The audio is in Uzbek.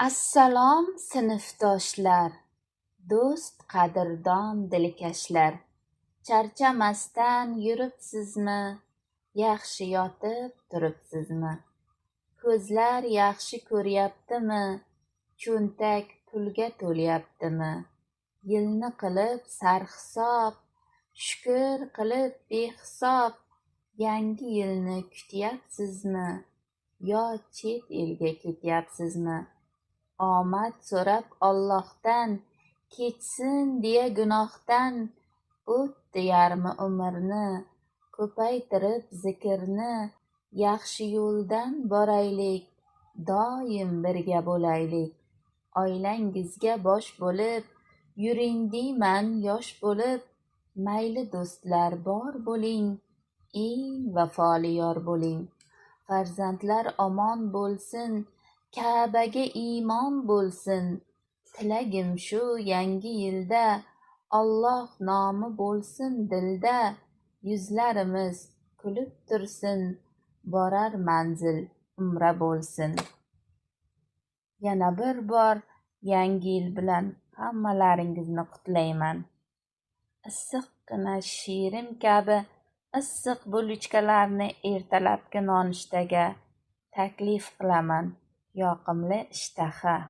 Assalom sinfdoshlar, do'st qadrdon dilkashlar. Charchamasdan yuribsizmi? Yaxshi yotib turibsizmi? Ko'zlar yaxshi ko'ryaptimi? Cho'ntak pulga to'lyaptimi? Yilni qilib sarhisob, shukr qilib behisob. Yangi yilni kutyapsizmi? Yo chet elga ketyapsizmi? Omad so'rab Allohdan, kechsin deya gunohdan. O'tdi yarmi umrni, ko'paytirib zikrni. Yaxshi yo'ldan boraylik, doim birga bo'laylik. Oilangizga bosh bo'lib, yuring deyman yosh bo'lib. Mayli do'stlar bor bo'ling, eng vafoli yor bo'ling. Farzandlar omon bo'lsin, Ka'baga iymon bo'lsin. Tilagim shu yangi yilda, Alloh nomi bo'lsin dilda. Yuzlarimiz kulib tursin, borar manzil umra bo'lsin. Yana bir bor yangi yil bilan hammalaringizni qutlayman. Issiqqina shirin kabi issiq bulochkalarni ertalabki nonushtaga taklif qilaman. Yoqimli ishtaha.